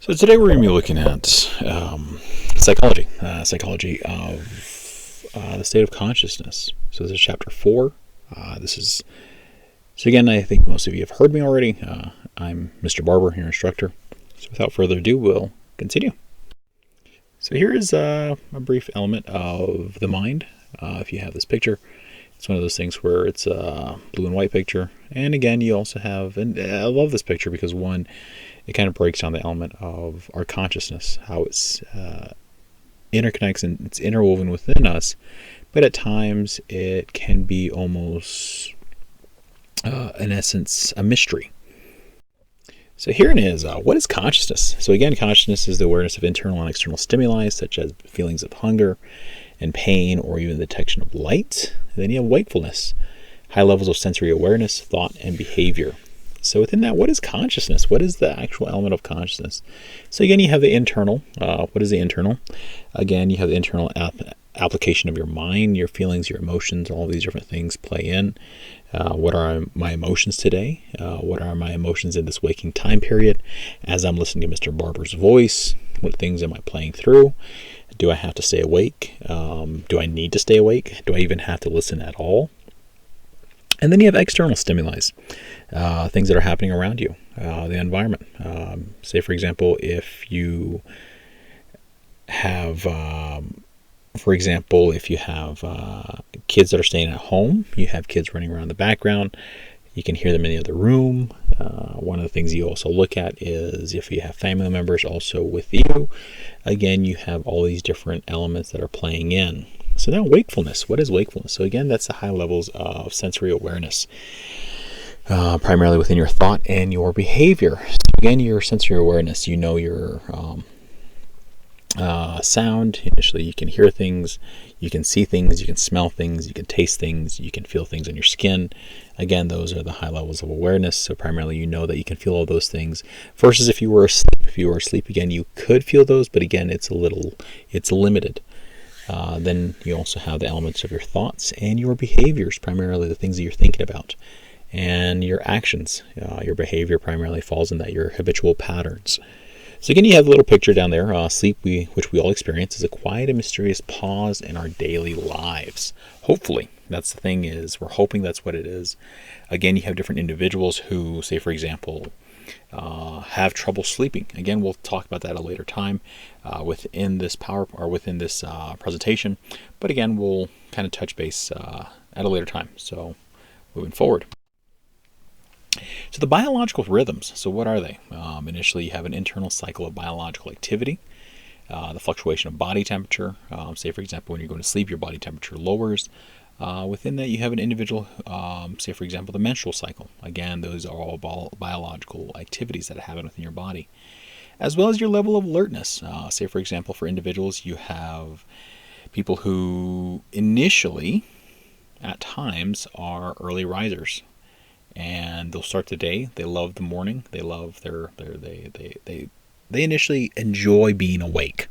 So today we're going to be looking at psychology of the state of consciousness. So this is chapter 4. So again, I think most of you have heard me already. I'm Mr. Barber, your instructor. So without further ado, we'll continue. So here is a brief element of the mind. If you have this picture, it's one of those things where it's a blue and white picture. And again, you also have, and I love this picture because one, it kind of breaks down the element of our consciousness, how it's interconnects and it's interwoven within us, but at times it can be almost, in essence, a mystery. So here it is. What is consciousness? So again, consciousness is the awareness of internal and external stimuli, such as feelings of hunger and pain, or even the detection of light. And then you have wakefulness, high levels of sensory awareness, thought, and behavior. So within that, what is consciousness? What is the actual element of consciousness? So again, you have the internal. What is the internal? Again, you have the internal application of your mind, your feelings, your emotions, all these different things play in. What are my emotions today? What are my emotions in this waking time period? As I'm listening to Mr. Barber's voice, what things am I playing through? Do I have to stay awake? Do I need to stay awake? Do I even have to listen at all? And then you have external stimuli, things that are happening around you, the environment. Say, for example, if you have, kids that are staying at home, you have kids running around the background, you can hear them in the other room. One of the things you also look at is if you have family members also with you. Again, you have all these different elements that are playing in. So now wakefulness. What is wakefulness? So again, that's the high levels of sensory awareness, primarily within your thought and your behavior. So again, your sensory awareness, you know your sound. Initially, you can hear things, you can see things, you can smell things, you can taste things, you can feel things on your skin. Again, those are the high levels of awareness. So primarily, you know that you can feel all those things. Versus if you were asleep. If you were asleep, again, you could feel those, but again, it's limited. Then you also have the elements of your thoughts and your behaviors, primarily the things that you're thinking about, and your actions. Your behavior primarily falls in that, your habitual patterns. So again, you have a little picture down there. Sleep, which we all experience, is a quiet and mysterious pause in our daily lives. Hopefully, that's the thing, is we're hoping that's what it is. Again, you have different individuals who, say for example, have trouble sleeping. Again, we'll talk about that at a later time within this presentation. But again, we'll kind of touch base at a later time. So moving forward. So the biological rhythms. So what are they? Initially, you have an internal cycle of biological activity. The fluctuation of body temperature. Say for example, when you're going to sleep, your body temperature lowers. Within that, you have an individual, say for example, the menstrual cycle. Again, those are all biological activities that happen within your body, as well as your level of alertness. Say for example, for individuals, you have people who initially, at times, are early risers, and they'll start the day. They love the morning. They love they initially enjoy being awake.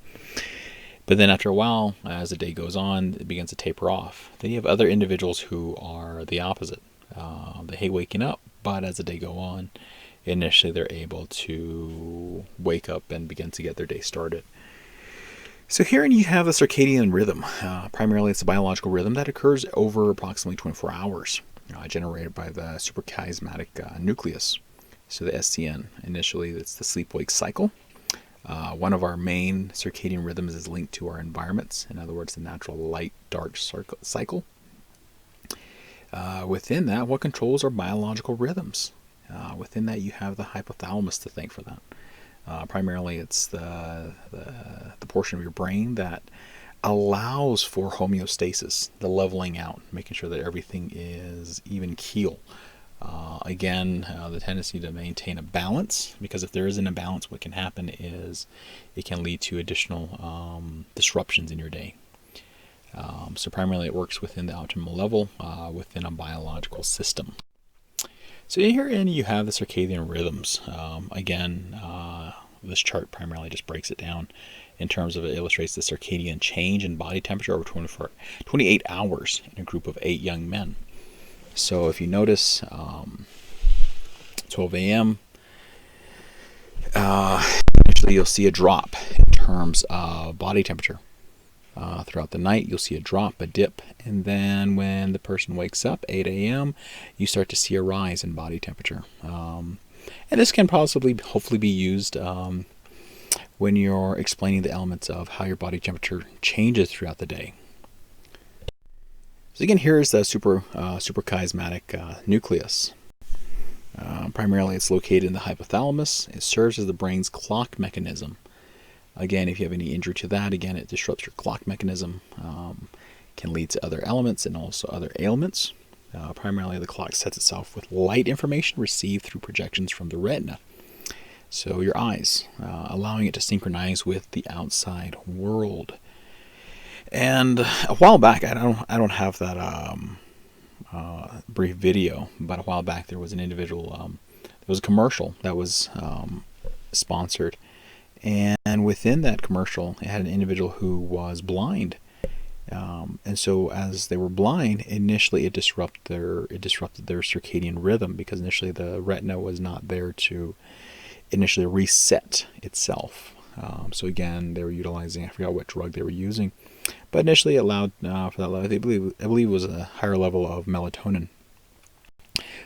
But then after a while, as the day goes on, it begins to taper off. Then you have other individuals who are the opposite. They hate waking up, but as the day goes on, initially they're able to wake up and begin to get their day started. So here you have the circadian rhythm. Primarily, it's a biological rhythm that occurs over approximately 24 hours, generated by the suprachiasmatic nucleus. So the SCN. Initially, it's the sleep-wake cycle. One of our main circadian rhythms is linked to our environments. In other words, the natural light-dark cycle. Within that, what controls our biological rhythms? Within that, you have the hypothalamus to thank for that. Primarily, it's the portion of your brain that allows for homeostasis, the leveling out, making sure that everything is even keel. Again, the tendency to maintain a balance, because if there is an imbalance, what can happen is it can lead to additional disruptions in your day. So primarily it works within the optimal level within a biological system. So herein you have the circadian rhythms. This chart primarily just breaks it down in terms of, it illustrates the circadian change in body temperature over 28 hours in a group of 8 young men. So if you notice, 12 a.m., initially you'll see a drop in terms of body temperature. Throughout the night, you'll see a drop, a dip, and then when the person wakes up, 8 a.m., you start to see a rise in body temperature. And this can hopefully be used when you're explaining the elements of how your body temperature changes throughout the day. So again, here is the suprachiasmatic nucleus. Primarily, it's located in the hypothalamus. It serves as the brain's clock mechanism. Again, if you have any injury to that, again, it disrupts your clock mechanism, can lead to other elements and also other ailments. Primarily, the clock sets itself with light information received through projections from the retina, so your eyes, allowing it to synchronize with the outside world. And a while back, I don't have that brief video, but a while back there was an individual, there was a commercial that was sponsored. And within that commercial, it had an individual who was blind, and so as they were blind, initially it disrupted their circadian rhythm, because initially the retina was not there to initially reset itself. So again, they were utilizing, I forgot what drug they were using, but initially it allowed for that level. I believe it was a higher level of melatonin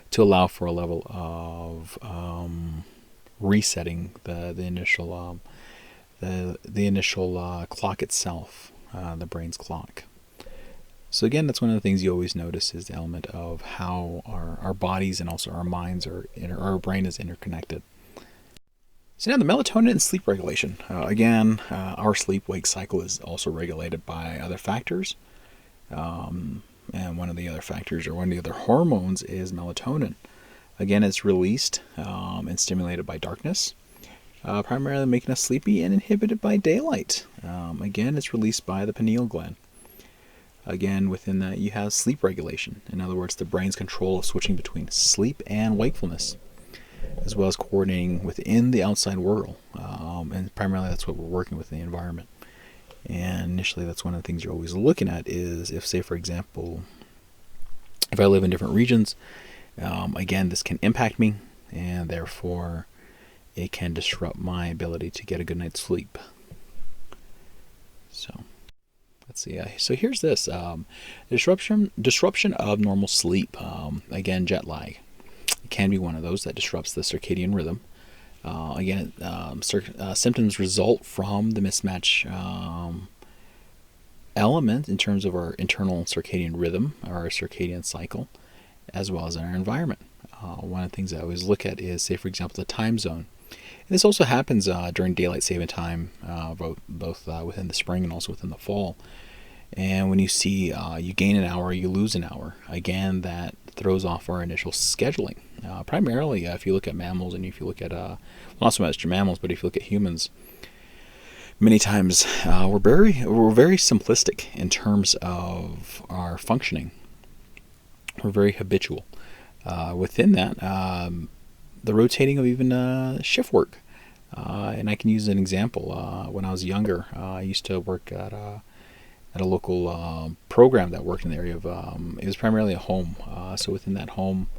to allow for a level of resetting the initial clock itself, the brain's clock. So again, that's one of the things you always notice is the element of how our bodies and also our minds our brain is interconnected. So now the melatonin and sleep regulation. Again, our sleep-wake cycle is also regulated by other factors. And one of the other factors, or one of the other hormones, is melatonin. Again, it's released and stimulated by darkness, primarily making us sleepy, and inhibited by daylight. Again, it's released by the pineal gland. Again, within that, you have sleep regulation. In other words, the brain's control of switching between sleep and wakefulness, as well as coordinating within the outside world. And primarily, that's what we're working with in the environment. And initially, that's one of the things you're always looking at is if, say, for example, if I live in different regions, again, this can impact me, and therefore it can disrupt my ability to get a good night's sleep. So let's see. So here's this disruption of normal sleep. Again, jet lag. It can be one of those that disrupts the circadian rhythm. Again, symptoms result from the mismatch element in terms of our internal circadian rhythm, or our circadian cycle, as well as our environment. One of the things I always look at is, say, for example, the time zone. And this also happens during daylight saving time, both within the spring and also within the fall. And when you see you gain an hour, you lose an hour, again, that throws off our initial scheduling. Primarily, if you look at mammals, and if you look at, well, not so much mammals, but if you look at humans, many times we're very simplistic in terms of our functioning. We're very habitual. Within that, the rotating of even shift work. And I can use an example. When I was younger, I used to work at a local program that worked in the area of, it was primarily a home. So within that home,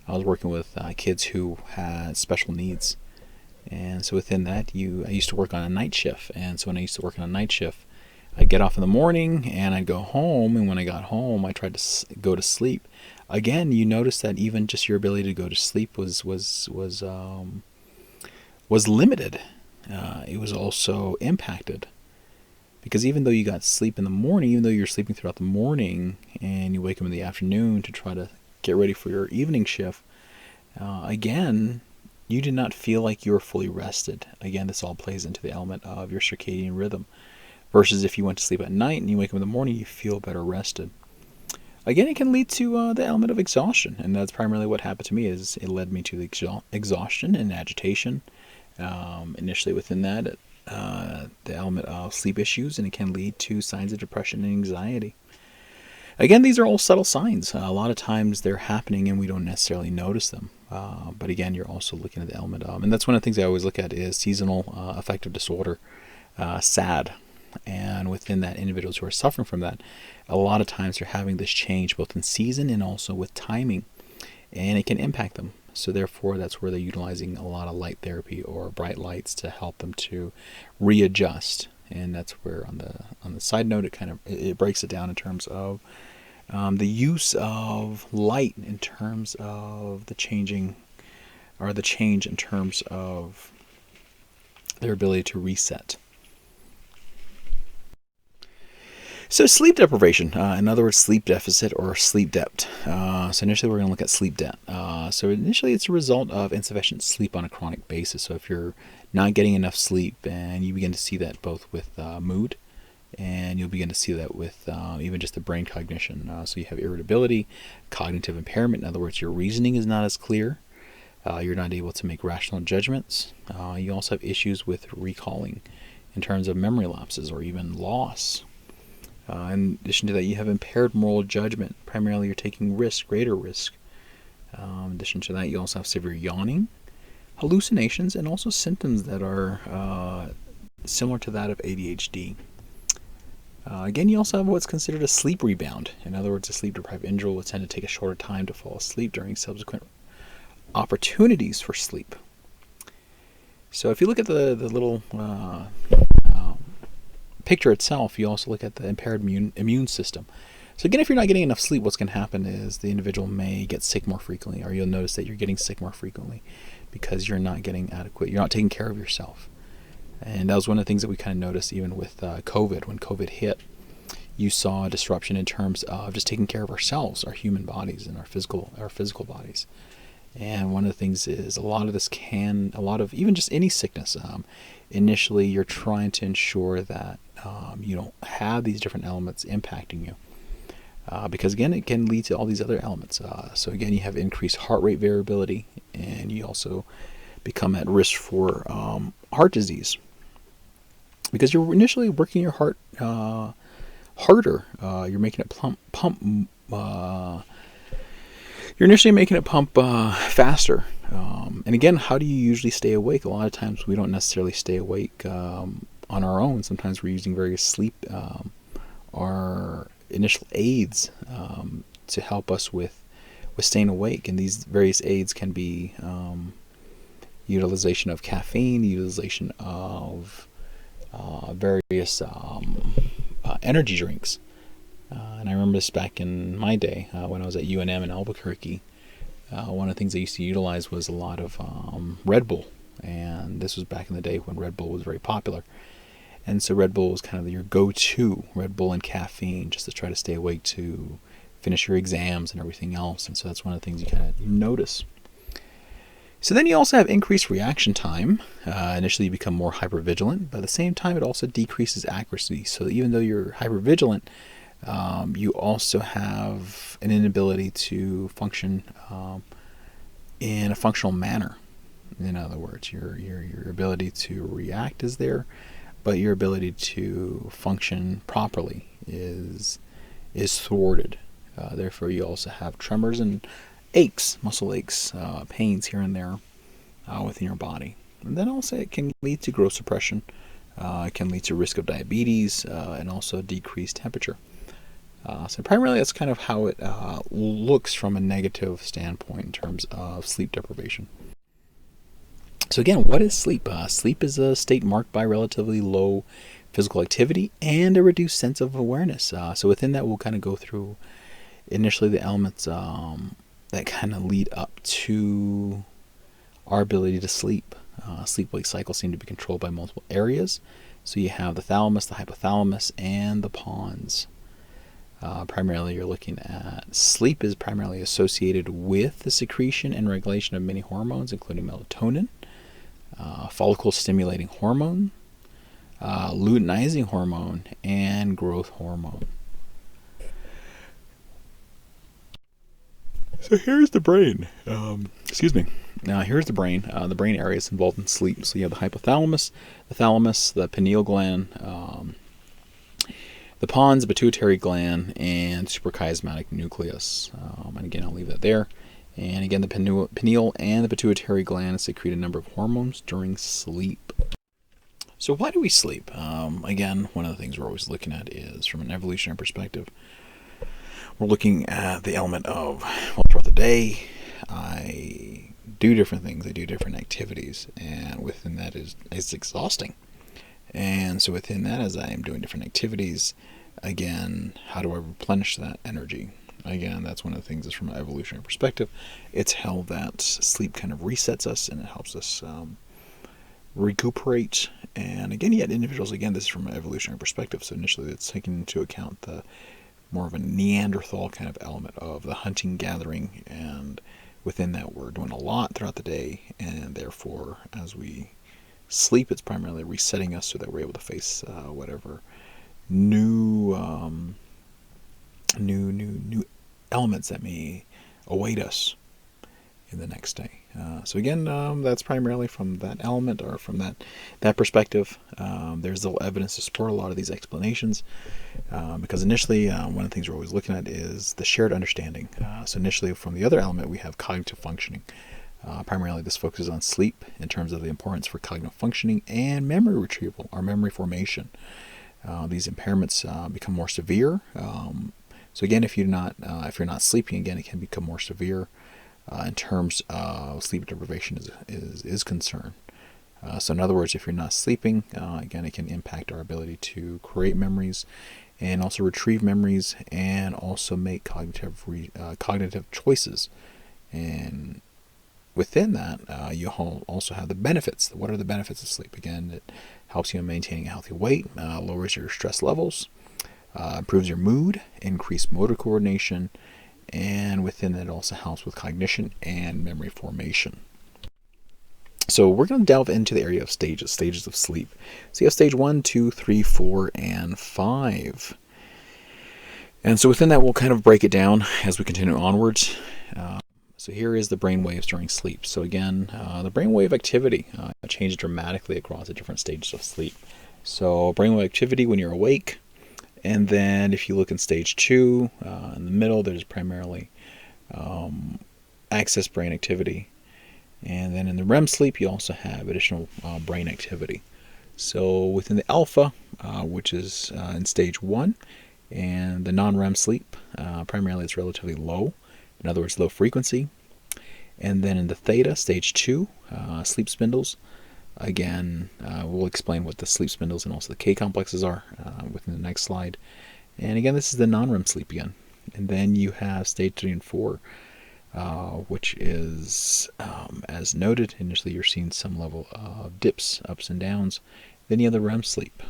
I was working with kids who had special needs. And so within that, I used to work on a night shift. And so when I used to work on a night shift, I'd get off in the morning and I'd go home. And when I got home, I tried to go to sleep. Again, you notice that even just your ability to go to sleep was limited. It was also impacted, because even though you got sleep in the morning, even though you're sleeping throughout the morning, and you wake up in the afternoon to try to get ready for your evening shift, again, you did not feel like you were fully rested. Again, this all plays into the element of your circadian rhythm. Versus if you went to sleep at night and you wake up in the morning, you feel better rested. Again, it can lead to the element of exhaustion, and that's primarily what happened to me. Is it led me to the exhaustion and agitation. Initially within that, the element of sleep issues, and it can lead to signs of depression and anxiety. Again, these are all subtle signs. A lot of times they're happening and we don't necessarily notice them. But again, you're also looking at the element of, and that's one of the things I always look at is seasonal affective disorder, SAD. And within that, individuals who are suffering from that, a lot of times they're having this change both in season and also with timing, and it can impact them. So therefore, that's where they're utilizing a lot of light therapy or bright lights to help them to readjust. And that's where on the side note, it breaks it down in terms of the use of light in terms of the change in terms of their ability to reset. So sleep deprivation, in other words, sleep deficit or sleep debt. So initially we're going to look at sleep debt. So initially it's a result of insufficient sleep on a chronic basis. So if you're not getting enough sleep, and you begin to see that both with mood, and you'll begin to see that with even just the brain cognition. So you have irritability, cognitive impairment. In other words, your reasoning is not as clear. You're not able to make rational judgments. You also have issues with recalling in terms of memory lapses or even loss. In addition to that, you have impaired moral judgment. Primarily, you're taking greater risk. In addition to that, you also have severe yawning, hallucinations, and also symptoms that are similar to that of ADHD. Again, you also have what's considered a sleep rebound. In other words, a sleep-deprived individual will tend to take a shorter time to fall asleep during subsequent opportunities for sleep. So if you look at the little picture itself, you also look at the impaired immune system. So again, if you're not getting enough sleep, what's going to happen is the individual may get sick more frequently, or you'll notice that you're getting sick more frequently because you're not taking care of yourself. And that was one of the things that we kind of noticed even with COVID. When COVID hit, you saw a disruption in terms of just taking care of ourselves, our human bodies, and our physical bodies. And one of the things is a lot of even just any sickness, initially you're trying to ensure that you don't have these different elements impacting you. Because again, it can lead to all these other elements. So again, you have increased heart rate variability, and you also become at risk for heart disease. Because you're initially working your heart harder. You're making it pump. You're initially making it pump faster. And again, how do you usually stay awake? A lot of times we don't necessarily stay awake on our own. Sometimes we're using various sleep or initial aids to help us with staying awake. And these various aids can be utilization of caffeine, utilization of various energy drinks. And I remember this back in my day when I was at UNM in Albuquerque. One of the things I used to utilize was a lot of Red Bull. And this was back in the day when Red Bull was very popular. And so Red Bull was kind of your go-to, Red Bull and caffeine, just to try to stay awake to finish your exams and everything else. And so that's one of the things you kind of notice. So then you also have increased reaction time. Initially you become more hypervigilant, but at the same time it also decreases accuracy. So even though you're hypervigilant, you also have an inability to function in a functional manner. In other words, your ability to react is there, but your ability to function properly is thwarted. Therefore, you also have tremors and aches, muscle aches, pains here and there within your body. And then also it can lead to growth suppression. It can lead to risk of diabetes and also decreased temperature. So primarily that's kind of how it looks from a negative standpoint in terms of sleep deprivation. So again, what is sleep? Sleep is a state marked by relatively low physical activity and a reduced sense of awareness. So within that, we'll kind of go through initially the elements that kind of lead up to our ability to sleep. Sleep-wake cycles seem to be controlled by multiple areas. So you have the thalamus, the hypothalamus, and the pons. Primarily, you're looking at sleep is primarily associated with the secretion and regulation of many hormones, including melatonin, follicle-stimulating hormone, luteinizing hormone, and growth hormone. So here's the brain. Now here's the brain. The brain areas involved in sleep. So you have the hypothalamus, the thalamus, the pineal gland, the pons, the pituitary gland, and suprachiasmatic nucleus. And again, I'll leave that there. And again, the pineal and the pituitary gland secrete a number of hormones during sleep. So why do we sleep? Again, one of the things we're always looking at is from an evolutionary perspective. We're looking at the element of, well, throughout the day, I do different things, they do different activities, and within that is exhausting. And so within that, as I am doing different activities, again, how do I replenish that energy? Again, that's one of the things is from an evolutionary perspective. It's held that sleep kind of resets us and it helps us recuperate. And again, yet individuals, again, this is from an evolutionary perspective. So initially it's taking into account the more of a Neanderthal kind of element of the hunting, gathering, and within that we're doing a lot throughout the day, and therefore as we sleep, it's primarily resetting us so that we're able to face whatever new elements that may await us in the next day. So again, that's primarily from that element or from that perspective. There's little evidence to support a lot of these explanations because initially one of the things we're always looking at is the shared understanding. So initially from the other element we have cognitive functioning. Primarily this focuses on sleep in terms of the importance for cognitive functioning and memory retrieval or memory formation. These impairments become more severe. So again, if you're not sleeping, again, it can become more severe in terms of sleep deprivation is concerned. So in other words, if you're not sleeping, again, it can impact our ability to create memories and also retrieve memories and also make cognitive choices. And within that, you also have the benefits. What are the benefits of sleep? Again, it helps you in maintaining a healthy weight, lowers your stress levels, improves your mood, increased motor coordination, and within that it also helps with cognition and memory formation. So we're going to delve into the area of stages of sleep. So you have stage 1, 2, 3, 4, and 5. And so within that we'll kind of break it down as we continue onwards. So here is the brain waves during sleep. So again, the brainwave activity changes dramatically across the different stages of sleep. So brainwave activity when you're awake, and then if you look in stage 2, in the middle, there's primarily excess brain activity. And then in the REM sleep, you also have additional brain activity. So within the alpha, which is in stage 1, and the non-REM sleep, primarily it's relatively low. In other words, low frequency. And then in the theta, stage 2, sleep spindles. Again, we'll explain what the sleep spindles and also the K complexes are within the next slide. And again, this is the non-REM sleep again. And then you have stage 3 and 4, which is, as noted, initially you're seeing some level of dips, ups and downs. Then you have the REM sleep.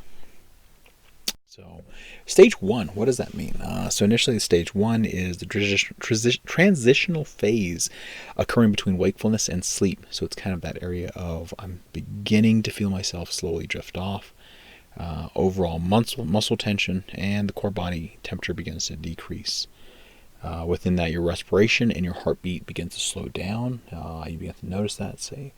So stage 1, what does that mean? So initially stage 1 is the transitional phase occurring between wakefulness and sleep. So it's kind of that area of I'm beginning to feel myself slowly drift off. Overall muscle tension and the core body temperature begins to decrease. Within that, your respiration and your heartbeat begins to slow down. You begin to notice that, say,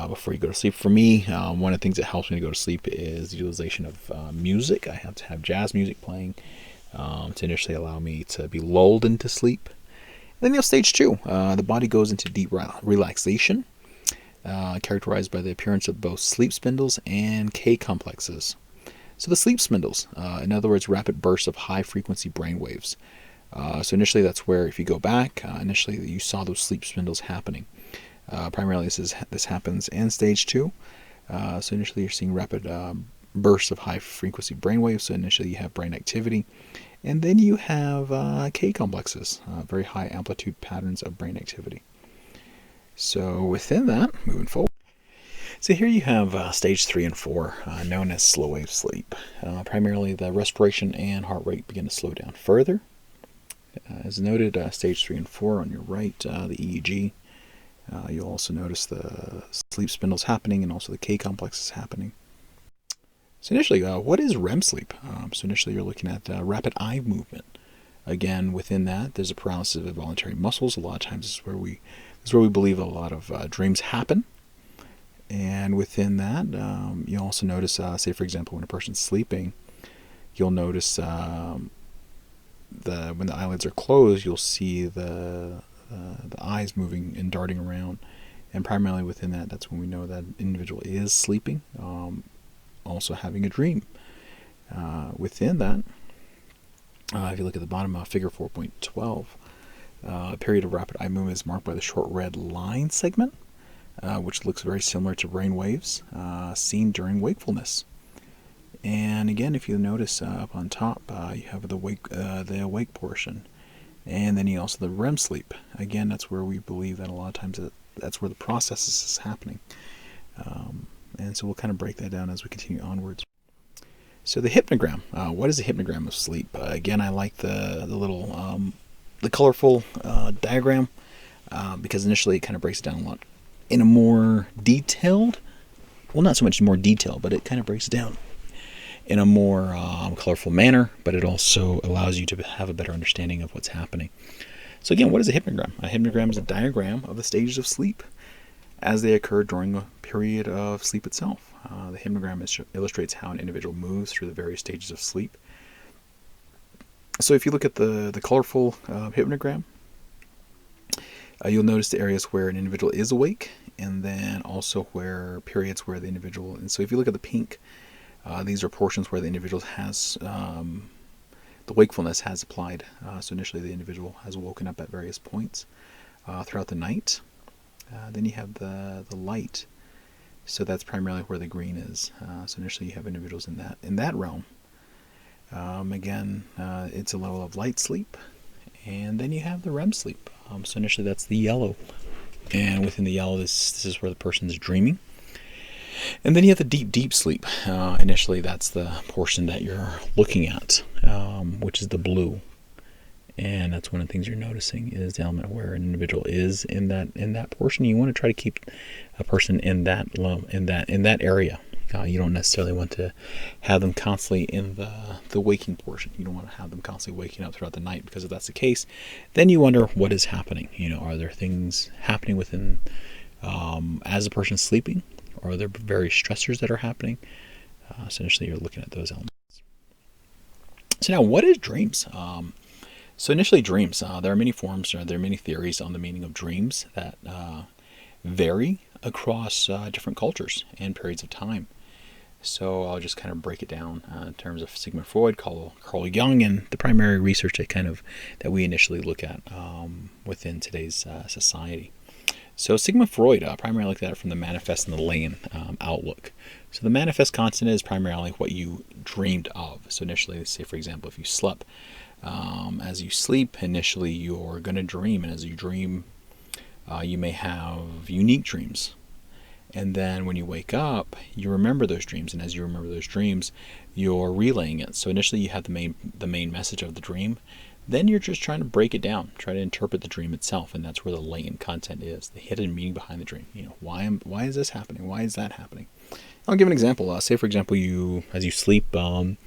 before you go to sleep. For me, one of the things that helps me to go to sleep is the utilization of music. I have to have jazz music playing to initially allow me to be lulled into sleep. Then you have stage 2. The body goes into deep relaxation, characterized by the appearance of both sleep spindles and K complexes. So the sleep spindles, in other words, rapid bursts of high-frequency brain waves. So initially that's where, if you go back, initially you saw those sleep spindles happening. Primarily this happens in stage 2. So initially you're seeing rapid bursts of high frequency brain waves. So initially you have brain activity. And then you have K complexes, very high amplitude patterns of brain activity. So within that, moving forward. So here you have stage 3 and 4, known as slow wave sleep. Primarily the respiration and heart rate begin to slow down further. As noted, stage 3 and 4 on your right, the EEG. You'll also notice the sleep spindles happening and also the K complexes happening. So initially, what is REM sleep? So initially you're looking at rapid eye movement. Again, within that, there's a paralysis of involuntary muscles. A lot of times this is where we believe a lot of dreams happen. And within that, you'll also notice, say for example, when a person's sleeping, you'll notice when the eyelids are closed, you'll see the eyes moving and darting around, and primarily within that, that's when we know that individual is sleeping, also having a dream. Within that, if you look at the bottom of figure 4.12, A period of rapid eye movement is marked by the short red line segment, which looks very similar to brain waves seen during wakefulness. And again, if you notice up on top, you have the awake portion, and then you also the REM sleep. Again, that's where we believe that a lot of times that's where the process is happening. And so we'll kind of break that down as we continue onwards. So the hypnogram. What is the hypnogram of sleep? Again, I like the little the colorful diagram because initially it kind of breaks it down a lot in a more detailed, well, not so much more detail, but it kind of breaks it down in a more colorful manner, but it also allows you to have a better understanding of what's happening. So again, what is a hypnogram? A hypnogram is a diagram of the stages of sleep as they occur during a period of sleep itself. The hypnogram illustrates how an individual moves through the various stages of sleep. So if you look at the colorful hypnogram, you'll notice the areas where an individual is awake, and then also where periods where the individual, and so if you look at the pink, these are portions where the individual has, the wakefulness has applied. So initially the individual has woken up at various points throughout the night. Then you have the light. So that's primarily where the green is. So initially you have individuals in that realm. Again, it's a level of light sleep. And then you have the REM sleep. So initially that's the yellow. And within the yellow, this is where the person's dreaming. And then you have the deep sleep. Initially that's the portion that you're looking at, which is the blue. And that's one of the things you're noticing is the element where an individual is in that portion. You want to try to keep a person in that area. You don't necessarily want to have them constantly in the waking portion. You don't want to have them constantly waking up throughout the night, because if that's the case, then you wonder what is happening. Are there things happening within as the person's sleeping, or are there various stressors that are happening? So initially you're looking at those elements. So now, what is dreams? So initially dreams, there are many forms, there are many theories on the meaning of dreams that vary across different cultures and periods of time. So I'll just kind of break it down in terms of Sigmund Freud, Carl Jung, and the primary research that we initially look at within today's society. So Sigmund Freud primarily looked at it from the manifest and the Lacan outlook. So the manifest constant is primarily what you dreamed of. So initially, say for example, if you slept, as you sleep, initially you're going to dream, and as you dream, you may have unique dreams. And then when you wake up, you remember those dreams, and as you remember those dreams, you're relaying it. So initially you have the main message of the dream. Then you're just trying to break it down, try to interpret the dream itself, and that's where the latent content is, the hidden meaning behind the dream. Why is this happening? Why is that happening? I'll give an example. Say for example, as you sleep, you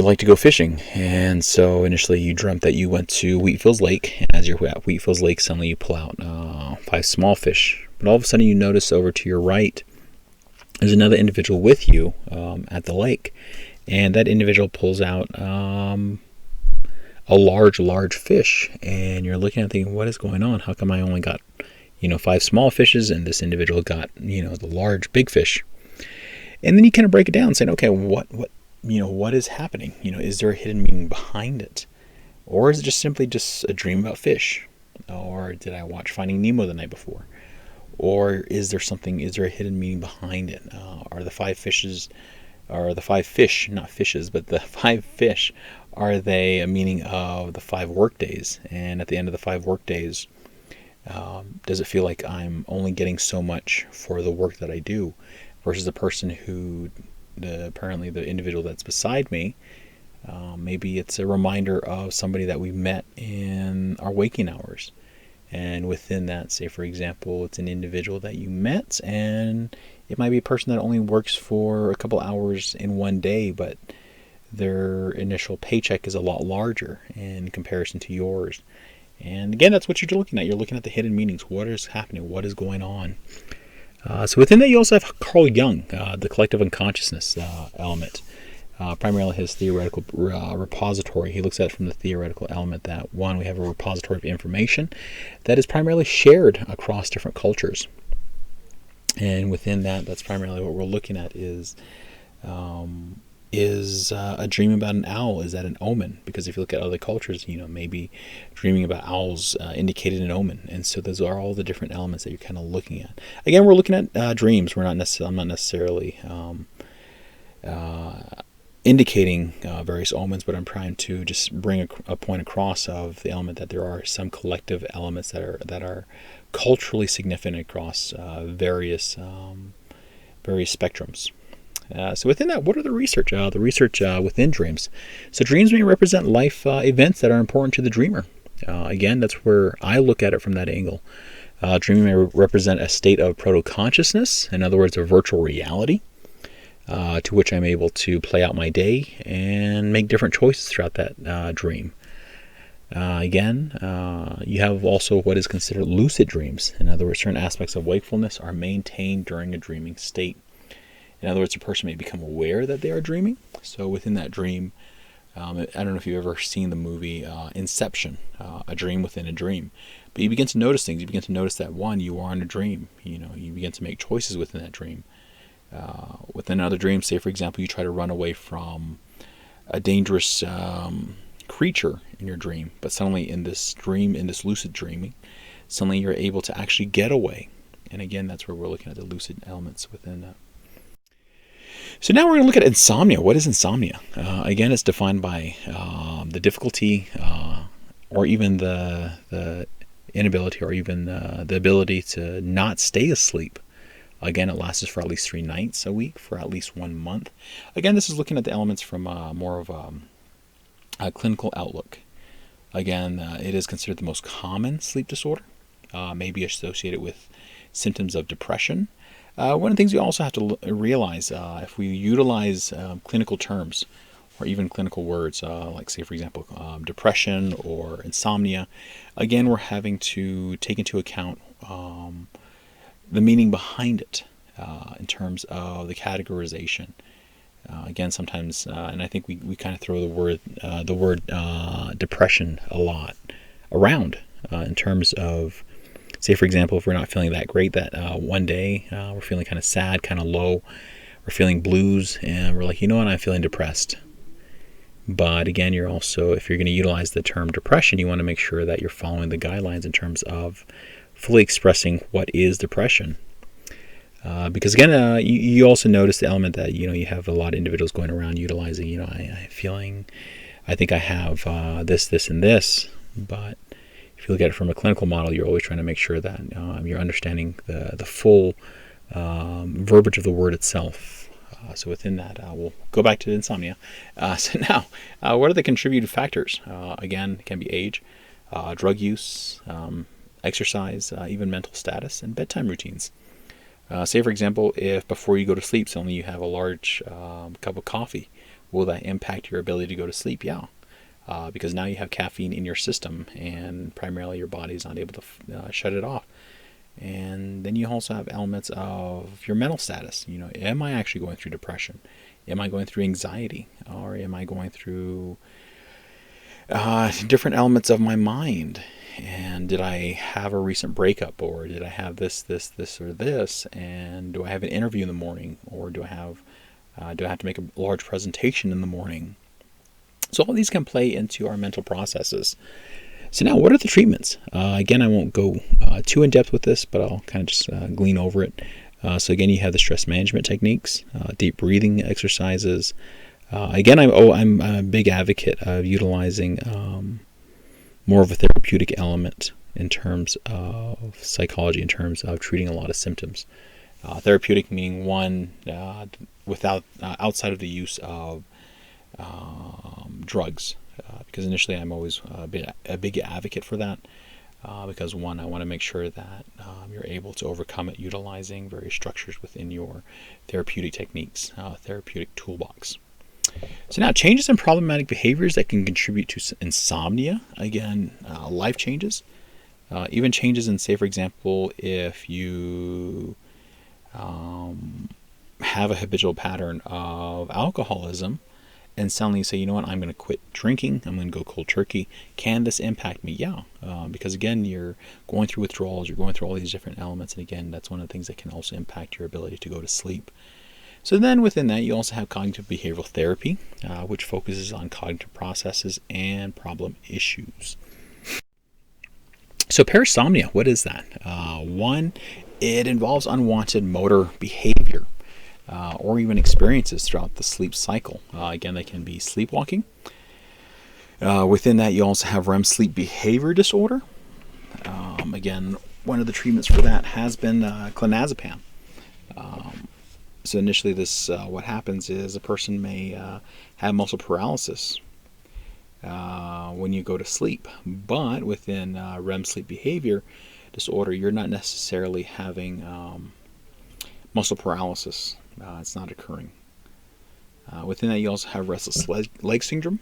like to go fishing, and so initially you dreamt that you went to Wheatfields Lake, and as you're at Wheatfields Lake, suddenly you pull out 5 small fish, but all of a sudden you notice over to your right there's another individual with you at the lake, and that individual pulls out a large fish, and you're looking at thinking, what is going on? How come I only got 5 small fishes, and this individual got the large big fish? And then you kind of break it down, saying, okay, what is happening? Is there a hidden meaning behind it? Or is it just simply just a dream about fish? Or did I watch Finding Nemo the night before? Or is there a hidden meaning behind it? Are the 5 fishes, or the 5 fish, not fishes, but the 5 fish, are they a meaning of the 5 work days? And at the end of the 5 work days, does it feel like I'm only getting so much for the work that I do, versus the person who, apparently the individual that's beside me, maybe it's a reminder of somebody that we met in our waking hours. And within that, say for example, it's an individual that you met, and it might be a person that only works for a couple hours in one day, but their initial paycheck is a lot larger in comparison to yours. And again, that's what you're looking at. You're looking at the hidden meanings. What is happening? What is going on? So within that, you also have Carl Jung, the collective unconsciousness element. Primarily his theoretical repository. He looks at it from the theoretical element that, one, we have a repository of information that is primarily shared across different cultures. And within that, that's primarily what we're looking at is Is a dream about an owl, is that an omen? Because if you look at other cultures, maybe dreaming about owls indicated an omen. And so those are all the different elements that you're kind of looking at. Again, we're looking at dreams. I'm not necessarily indicating various omens, but I'm trying to just bring a point across of the element that there are some collective elements that are culturally significant across various spectrums. So within that, what are the research? The research within dreams. So dreams may represent life events that are important to the dreamer. Again, that's where I look at it from that angle. Dreaming may represent a state of proto-consciousness, in other words, a virtual reality, to which I'm able to play out my day and make different choices throughout that dream. Again, you have also what is considered lucid dreams. In other words, certain aspects of wakefulness are maintained during a dreaming state. In other words, a person may become aware that they are dreaming. So within that dream, I don't know if you've ever seen the movie Inception, A Dream Within a Dream. But you begin to notice things. You begin to notice that, one, you are in a dream. You begin to make choices within that dream. Within another dream, say, for example, you try to run away from a dangerous creature in your dream. But suddenly in this dream, in this lucid dreaming, suddenly you're able to actually get away. And again, that's where we're looking at the lucid elements within that. So now we're going to look at insomnia. What is insomnia? Again, it's defined by the difficulty or even the inability or even the ability to not stay asleep. Again, it lasts for at least 3 nights a week for at least 1 month. Again, this is looking at the elements from more of a clinical outlook. Again, it is considered the most common sleep disorder, may be associated with symptoms of depression. One of the things we also have to realize, if we utilize clinical terms or even clinical words, like, say, for example, depression or insomnia, again, we're having to take into account the meaning behind it in terms of the categorization. Again, sometimes, and I think we kind of throw the word depression a lot around in terms of, say, for example, if we're not feeling that great that one day, we're feeling kind of sad, kind of low, we're feeling blues, and we're like, you know what, I'm feeling depressed. But again, you're also, if you're going to utilize the term depression, you want to make sure that you're following the guidelines in terms of fully expressing what is depression. Because again, you also notice the element that, you have a lot of individuals going around utilizing, I think I have this, and this, but if you look at it from a clinical model, you're always trying to make sure that you're understanding the full verbiage of the word itself. So within that, we'll go back to insomnia. So now, what are the contributing factors? Again, it can be age, drug use, exercise, even mental status, and bedtime routines. Say, for example, if before you go to sleep, suddenly you have a large cup of coffee, will that impact your ability to go to sleep? Yeah. Because now you have caffeine in your system, and primarily your body is not able to shut it off. And then you also have elements of your mental status. Am I actually going through depression? Am I going through anxiety? Or am I going through different elements of my mind? And did I have a recent breakup? Or did I have this, or this? And do I have an interview in the morning? Or do I have to make a large presentation in the morning? So all these can play into our mental processes. So now, what are the treatments? Again, I won't go too in depth with this, but I'll kind of just glean over it. So again, you have the stress management techniques, deep breathing exercises. Again, I'm a big advocate of utilizing more of a therapeutic element in terms of psychology, in terms of treating a lot of symptoms. Therapeutic meaning one without outside of the use of drugs. Because initially I'm always a big advocate for that, because one, I want to make sure that you're able to overcome it utilizing various structures within your therapeutic techniques, therapeutic toolbox. So now, changes in problematic behaviors that can contribute to insomnia. Again, life changes, even changes in, say, for example, if you have a habitual pattern of alcoholism, and suddenly you say, you know what, I'm going to quit drinking, I'm going to go cold turkey. Can this impact me? Yeah, because again, you're going through withdrawals, you're going through all these different elements, and again, that's one of the things that can also impact your ability to go to sleep. So then within that, you also have cognitive behavioral therapy, which focuses on cognitive processes and problem issues. So parasomnia, what is that? One, it involves unwanted motor behavior or even experiences throughout the sleep cycle. Again, they can be sleepwalking. Within that, you also have REM sleep behavior disorder. Again, one of the treatments for that has been clonazepam. So initially, what happens is a person may have muscle paralysis when you go to sleep, but within REM sleep behavior disorder, you're not necessarily having muscle paralysis. It's not occurring. Within that, you also have restless leg syndrome.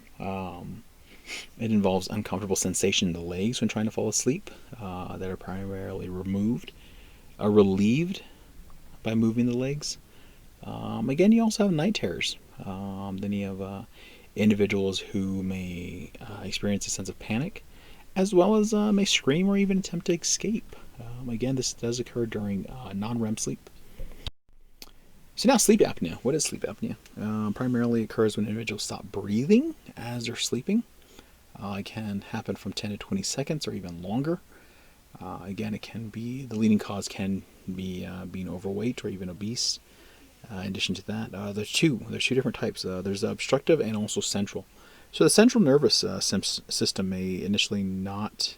It involves uncomfortable sensation in the legs when trying to fall asleep that are primarily relieved by moving the legs. Again, you also have night terrors. Then you have individuals who may experience a sense of panic, as well as may scream or even attempt to escape. Again, this does occur during non-REM sleep. So now sleep apnea. What is sleep apnea? Primarily occurs when individuals stop breathing as they're sleeping. It can happen from 10 to 20 seconds or even longer. Again, the leading cause can be being overweight or even obese. In addition to that, there's two different types. There's obstructive and also central. So the central nervous system may initially not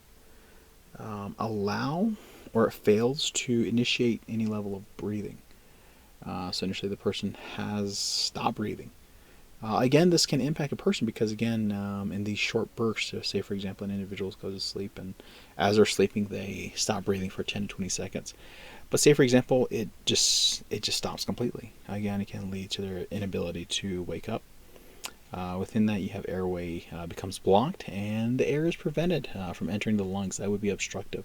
allow, or it fails to initiate any level of breathing. So initially the person has stopped breathing. Again, this can impact a person because, again, in these short bursts, so say, for example, an individual goes to sleep and as they're sleeping, they stop breathing for 10 to 20 seconds. But say, for example, it just stops completely. Again, it can lead to their inability to wake up. Within that, you have airway becomes blocked and the air is prevented from entering the lungs. That would be obstructive.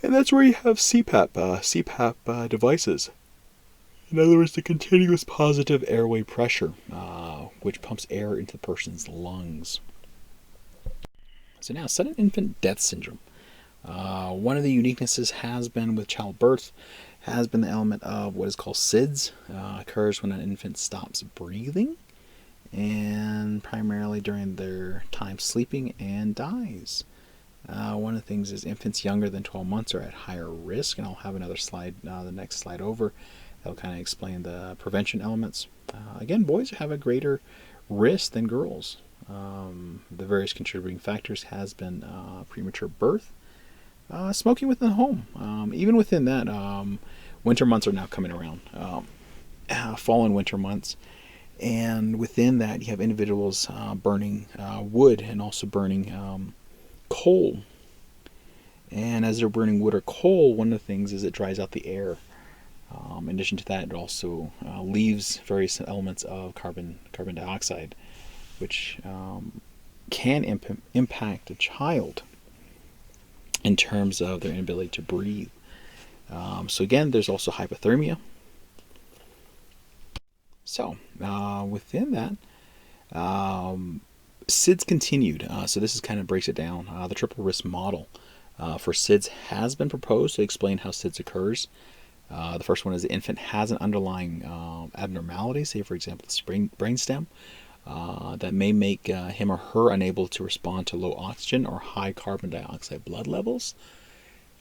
And that's where you have CPAP devices. In other words, the continuous positive airway pressure, which pumps air into the person's lungs. So now, sudden infant death syndrome. One of the uniquenesses has been with childbirth, has been the element of what is called SIDS. Occurs when an infant stops breathing, and primarily during their time sleeping, and dies. One of the things is infants younger than 12 months are at higher risk, and I'll have another slide, the next slide over. That'll kind of explain the prevention elements. Again, boys have a greater risk than girls. The various contributing factors has been premature birth, smoking within the home. Even within that, winter months are now coming around. Fall and winter months. And within that, you have individuals burning wood and also burning coal. And as they're burning wood or coal, one of the things is it dries out the air. In addition to that, it also leaves various elements of carbon dioxide, which can impact a child in terms of their inability to breathe. So again, there's also hypothermia. So within that, SIDS continued. So this is kind of breaks it down. The triple risk model for SIDS has been proposed to explain how SIDS occurs. The first one is the infant has an underlying abnormality, say for example the brainstem, that may make him or her unable to respond to low oxygen or high carbon dioxide blood levels.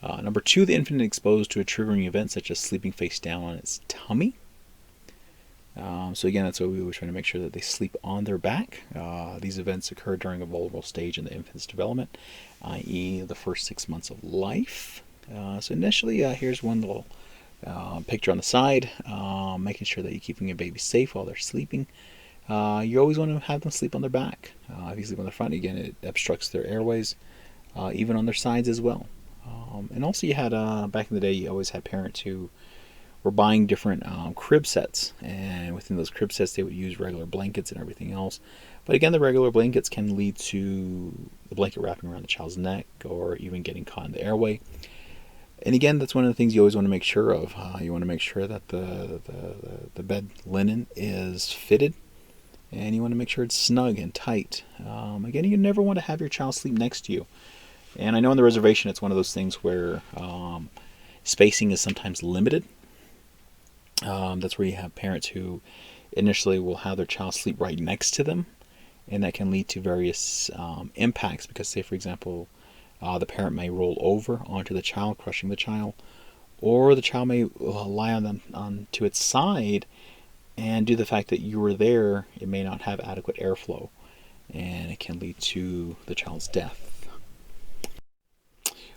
Number two, the infant is exposed to a triggering event such as sleeping face down on its tummy. So again, that's why we always try to make sure that they sleep on their back. These events occur during a vulnerable stage in the infant's development, i.e. the first 6 months of life. So initially, here's one little picture on the side, making sure that you're keeping your baby safe while they're sleeping. You always want to have them sleep on their back. If you sleep on the front, again, it obstructs their airways, even on their sides as well. And also you had, back in the day, you always had parents who were buying different crib sets, and within those crib sets they would use regular blankets and everything else. But again, the regular blankets can lead to the blanket wrapping around the child's neck or even getting caught in the airway. And again, that's one of the things you always want to make sure of. You want to make sure that the bed linen is fitted, and you want to make sure it's snug and tight. Again, you never want to have your child sleep next to you. And I know on the reservation it's one of those things where spacing is sometimes limited. That's where you have parents who initially will have their child sleep right next to them, and that can lead to various impacts because, say, for example, the parent may roll over onto the child, crushing the child, or the child may lie onto its side, and due to the fact that you were there, it may not have adequate airflow, and it can lead to the child's death.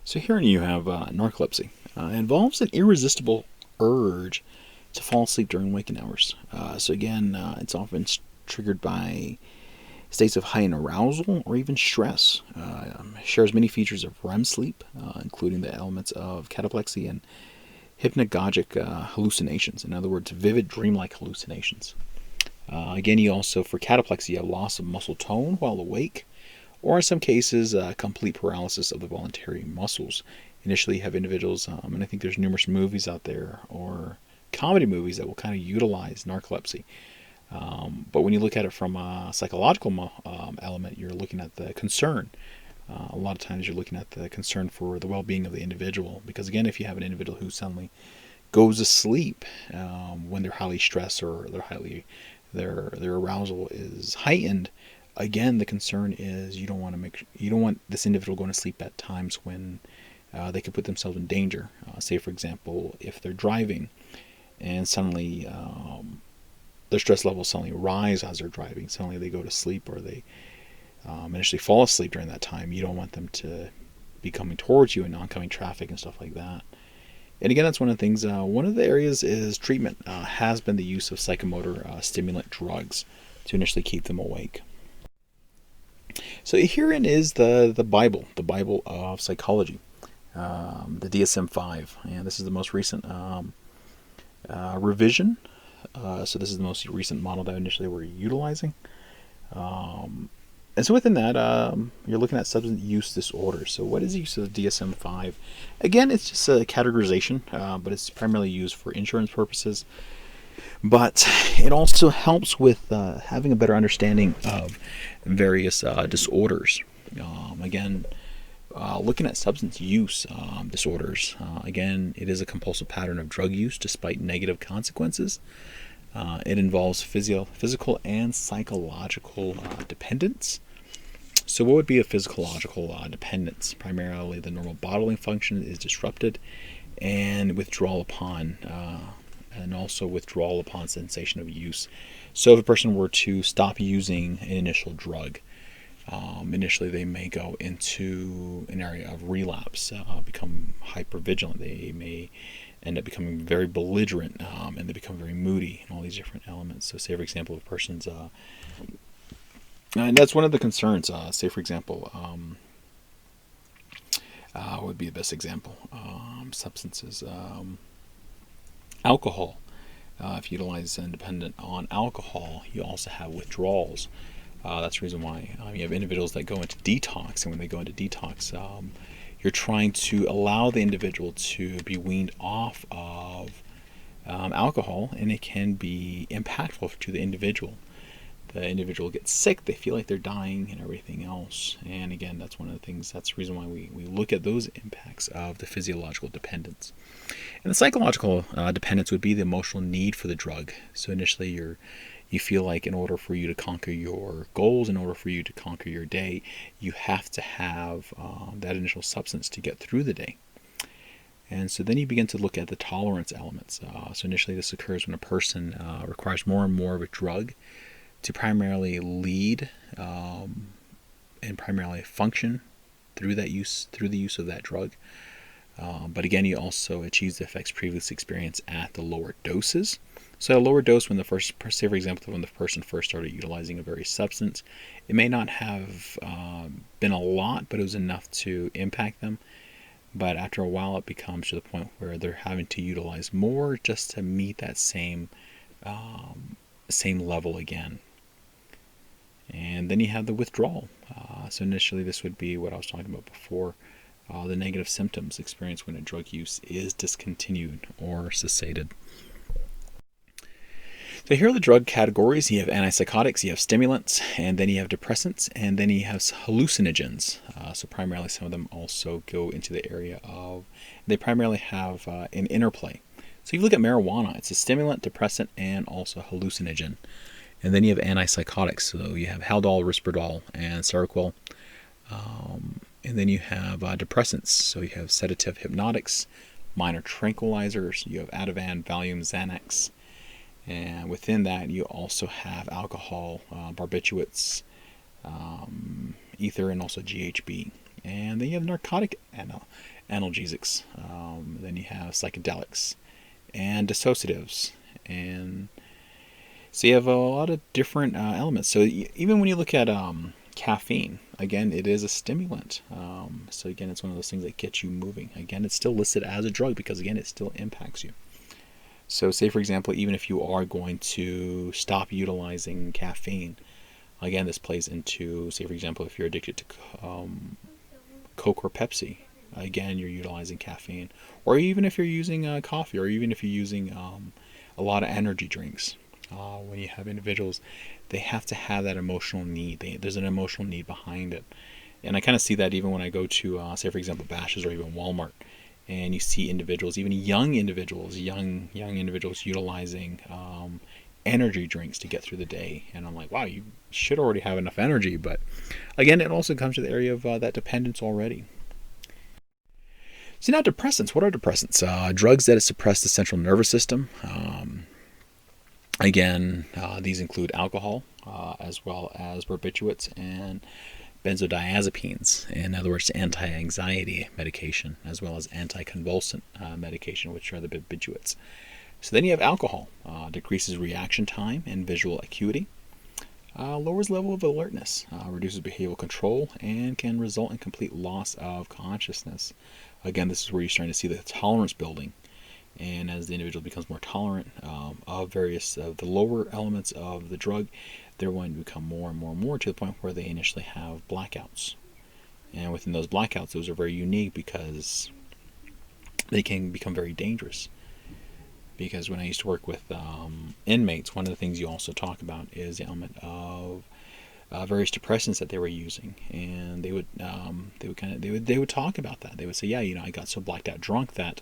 So here you have narcolepsy. It involves an irresistible urge to fall asleep during waking hours. So again, it's often triggered by states of heightened arousal or even stress. Shares many features of REM sleep, including the elements of cataplexy and hypnagogic hallucinations. In other words, vivid dreamlike hallucinations. Again, you also, for cataplexy, you have loss of muscle tone while awake, or in some cases, complete paralysis of the voluntary muscles. Initially, you have individuals, and I think there's numerous movies out there, or comedy movies that will kind of utilize narcolepsy. But when you look at it from a psychological element, you're looking at the concern. A lot of times you're looking at the concern for the well-being of the individual. Because again, if you have an individual who suddenly goes to sleep when they're highly stressed or their arousal is heightened, again, the concern is you don't want this individual going to sleep at times when they could put themselves in danger. Say, for example, if they're driving and suddenly their stress levels suddenly rise as they're driving, suddenly they go to sleep, or they initially fall asleep during that time. You don't want them to be coming towards you in oncoming traffic and stuff like that. And again, that's one of the things. One of the areas is treatment has been the use of psychomotor stimulant drugs to initially keep them awake. So herein is the Bible of psychology, the DSM-5, and this is the most recent revision. So this is the most recent model that initially we're utilizing. And so within that, you're looking at substance use disorders. So what is the use of the DSM-5? Again, it's just a categorization, but it's primarily used for insurance purposes. But it also helps with having a better understanding of various disorders. Again, looking at substance use disorders, again, it is a compulsive pattern of drug use despite negative consequences. It involves physical and psychological dependence. So what would be a physiological dependence? Primarily, the normal bodily function is disrupted, and withdrawal upon sensation of use. So if a person were to stop using an initial drug, initially they may go into an area of relapse, become hypervigilant. They may end up becoming very belligerent, and they become very moody, and all these different elements. So say, for example, if a person's and that's one of the concerns. Say, for example, what would be the best example? Substances, alcohol. If you utilize and dependent on alcohol, you also have withdrawals. That's the reason why you have individuals that go into detox, and when they go into detox, you're trying to allow the individual to be weaned off of alcohol, and it can be impactful to the individual. The individual gets sick, they feel like they're dying and everything else. And again, that's one of the things, that's the reason why we look at those impacts of the physiological dependence. And the psychological dependence would be the emotional need for the drug. So initially you feel like in order for you to conquer your goals, in order for you to conquer your day, you have to have that initial substance to get through the day. And so then you begin to look at the tolerance elements. So initially this occurs when a person requires more and more of a drug to primarily lead and primarily function through the use of that drug. But again, you also achieve the effects previously experienced at the lower doses. So at a lower dose, when say for example, when the person first started utilizing a various substance, it may not have been a lot, but it was enough to impact them. But after a while, it becomes to the point where they're having to utilize more just to meet that same level again. And then you have the withdrawal. So initially, this would be what I was talking about before, the negative symptoms experienced when a drug use is discontinued or cessated. So here are the drug categories. You have antipsychotics, you have stimulants, and then you have depressants, and then you have hallucinogens. So primarily some of them also go into the area of, they primarily have an interplay. So if you look at marijuana, it's a stimulant, depressant, and also hallucinogen. And then you have antipsychotics. So you have Haldol, Risperdal, and Seroquel. And then you have depressants. So you have sedative hypnotics, minor tranquilizers. You have Ativan, Valium, Xanax. And within that, you also have alcohol, barbiturates, ether, and also GHB. And then you have narcotic analgesics. Then you have psychedelics and dissociatives. And so you have a lot of different elements. So even when you look at caffeine, again, it is a stimulant. So again, it's one of those things that gets you moving. Again, it's still listed as a drug because, again, it still impacts you. So say, for example, even if you are going to stop utilizing caffeine, again, this plays into, say, for example, if you're addicted to Coke or Pepsi, again, you're utilizing caffeine. Or even if you're using coffee, or even if you're using a lot of energy drinks. When you have individuals, they have to have that emotional need. There's an emotional need behind it. And I kind of see that even when I go to, say, for example, Bash's or even Walmart, and you see individuals, even young individuals utilizing energy drinks to get through the day. And I'm like, wow, you should already have enough energy. But again, it also comes to the area of that dependence already. So now depressants. What are depressants? Drugs that suppress the central nervous system. Again, these include alcohol, as well as barbiturates and benzodiazepines. In other words, anti-anxiety medication, as well as anticonvulsant medication, which are the barbiturates. So then you have alcohol. Decreases reaction time and visual acuity. Lowers level of alertness. Reduces behavioral control and can result in complete loss of consciousness. Again, this is where you're starting to see the tolerance building. And as the individual becomes more tolerant of various of the lower elements of the drug, they're going to become more and more and more to the point where they initially have blackouts. And within those blackouts, those are very unique because they can become very dangerous. Because when I used to work with inmates, one of the things you also talk about is the element of various depressants that they were using, and they would talk about that. They would say, yeah, I got so blacked out drunk that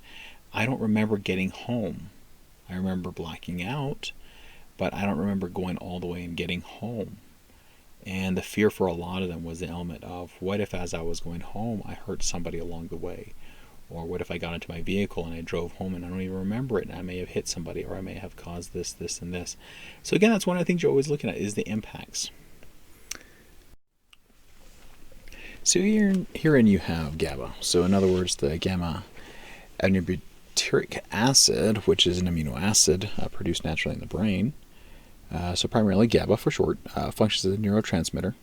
I don't remember getting home. I remember blacking out, but I don't remember going all the way and getting home. And the fear for a lot of them was the element of, what if as I was going home I hurt somebody along the way? Or what if I got into my vehicle and I drove home and I don't even remember it, and I may have hit somebody, or I may have caused this, this, and this. So again, that's one of the things you're always looking at, is the impacts. So herein you have GABA. So in other words, the gamma aminobutyric acid, which is an amino acid produced naturally in the brain. So primarily GABA for short, functions as a neurotransmitter,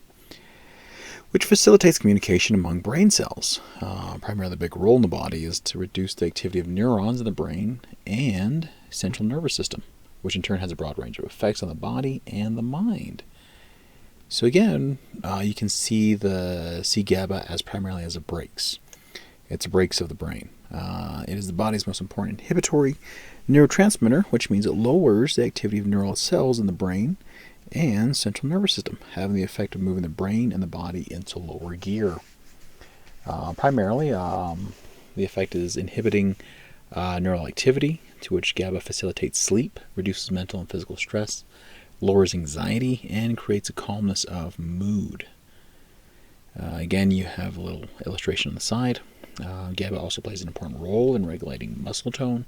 which facilitates communication among brain cells. Primarily the big role in the body is to reduce the activity of neurons in the brain and central nervous system, which in turn has a broad range of effects on the body and the mind. So again, you can see GABA as primarily as a brakes. It's brakes of the brain. It is the body's most important inhibitory neurotransmitter, which means it lowers the activity of neural cells in the brain and central nervous system, having the effect of moving the brain and the body into lower gear. Primarily, the effect is inhibiting neural activity, to which GABA facilitates sleep, reduces mental and physical stress, lowers anxiety, and creates a calmness of mood. Again, you have a little illustration on the side. GABA also plays an important role in regulating muscle tone.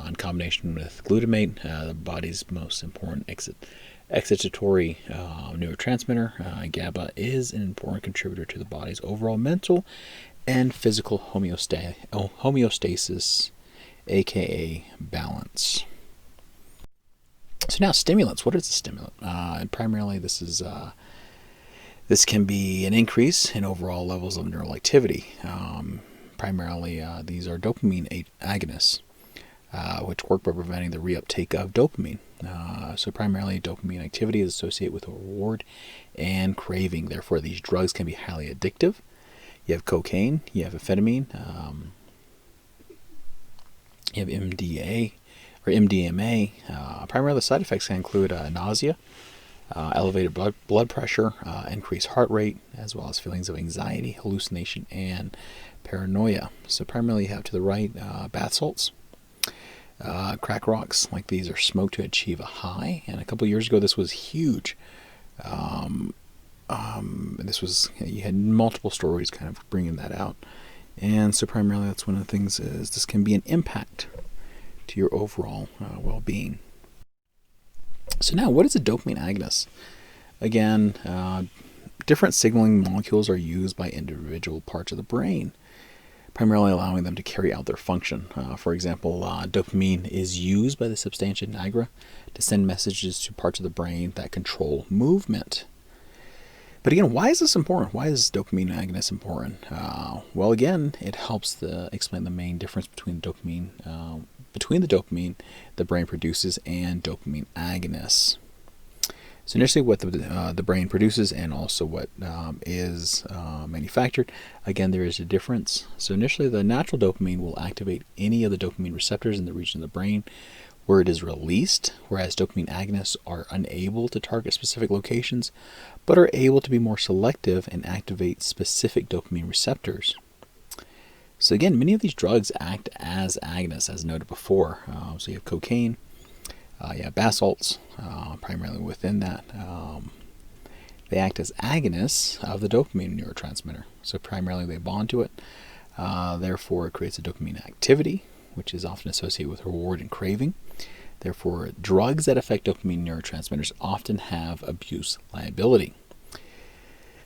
In combination with glutamate, the body's most important excitatory neurotransmitter, GABA is an important contributor to the body's overall mental and physical homeostasis, aka balance. So now stimulants. What is a stimulant? And primarily this can be an increase in overall levels of neural activity. Primarily these are dopamine agonists, which work by preventing the reuptake of dopamine. So primarily dopamine activity is associated with a reward and craving. Therefore, these drugs can be highly addictive. You have cocaine, you have amphetamine, you have MDMA. Primarily the side effects can include nausea, elevated blood pressure, increased heart rate, as well as feelings of anxiety, hallucination, and paranoia. So primarily you have to the right bath salts, Crack rocks like these are smoked to achieve a high, and a couple of years ago this was huge. This was, you had multiple stories kind of bringing that out, and so primarily that's one of the things is this can be an impact to your overall well-being. So now, what is a dopamine agonist? Again, different signaling molecules are used by individual parts of the brain, primarily allowing them to carry out their function. For example, dopamine is used by the substantia nigra to send messages to parts of the brain that control movement. But again, why is this important? Why is dopamine agonist important? Well, again, it helps explain the main difference between the dopamine the brain produces and dopamine agonists. So initially what the brain produces and also what is manufactured, again, there is a difference. So initially the natural dopamine will activate any of the dopamine receptors in the region of the brain where it is released, whereas dopamine agonists are unable to target specific locations, but are able to be more selective and activate specific dopamine receptors. So again, many of these drugs act as agonists, as noted before. So you have cocaine, you have basalts, primarily within that. They act as agonists of the dopamine neurotransmitter. So primarily they bond to it. Therefore, it creates a dopamine activity, which is often associated with reward and craving. Therefore, drugs that affect dopamine neurotransmitters often have abuse liability.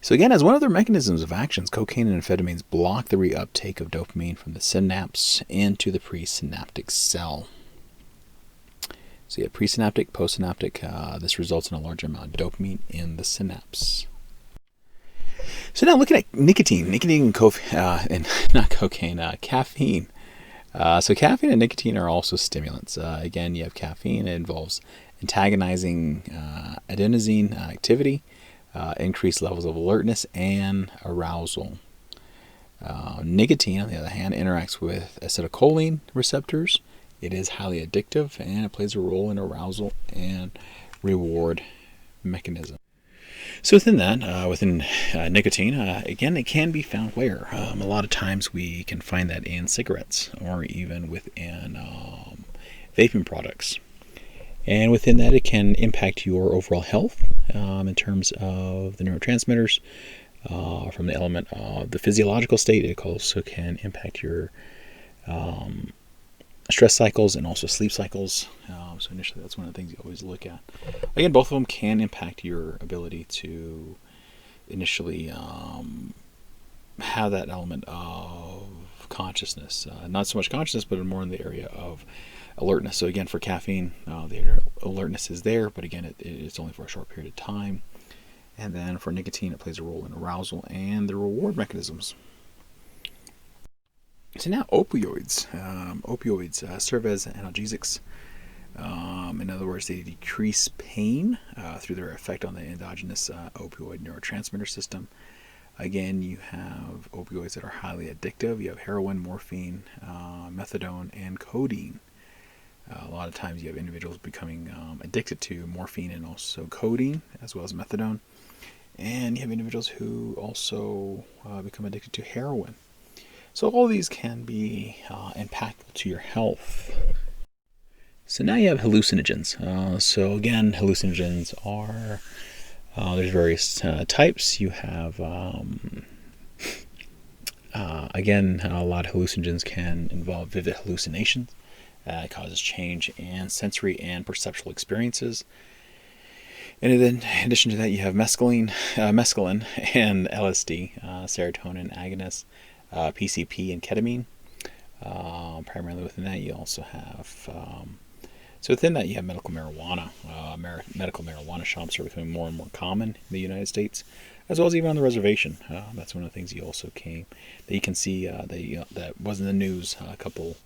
So again, as one of their mechanisms of actions, cocaine and amphetamines block the reuptake of dopamine from the synapse into the presynaptic cell. So you have presynaptic, postsynaptic. This results in a larger amount of dopamine in the synapse. So now looking at nicotine and not cocaine, caffeine. So caffeine and nicotine are also stimulants. Again, you have caffeine. It involves antagonizing adenosine activity, increased levels of alertness, and arousal. Nicotine, on the other hand, interacts with acetylcholine receptors. It is highly addictive, and it plays a role in arousal and reward mechanism. So within that, within nicotine, again, it can be found where? A lot of times we can find that in cigarettes or even within vaping products. And within that, it can impact your overall health in terms of the neurotransmitters. From the element of the physiological state, it also can impact your stress cycles and also sleep cycles. So initially, that's one of the things you always look at. Again, both of them can impact your ability to initially have that element of consciousness. Not so much consciousness, but more in the area of alertness. So again, for caffeine, the alertness is there, but again, it's only for a short period of time. And then for nicotine, it plays a role in arousal and the reward mechanisms. So now opioids. Opioids serve as analgesics. In other words, they decrease pain through their effect on the endogenous opioid neurotransmitter system. Again, you have opioids that are highly addictive. You have heroin, morphine, methadone, and codeine. A lot of times you have individuals becoming addicted to morphine and also codeine, as well as methadone. And you have individuals who also become addicted to heroin. So all these can be impactful to your health. So now you have hallucinogens. So again, hallucinogens are, there's various types. You have, again, a lot of hallucinogens can involve vivid hallucinations. It causes change in sensory and perceptual experiences. And then in addition to that, you have mescaline and LSD, serotonin agonists, PCP and ketamine. Primarily within that, you also have, so within that, you have medical marijuana. Medical marijuana shops are becoming more and more common in the United States, as well as even on the reservation. That's one of the things you also that you can see that was in the news a couple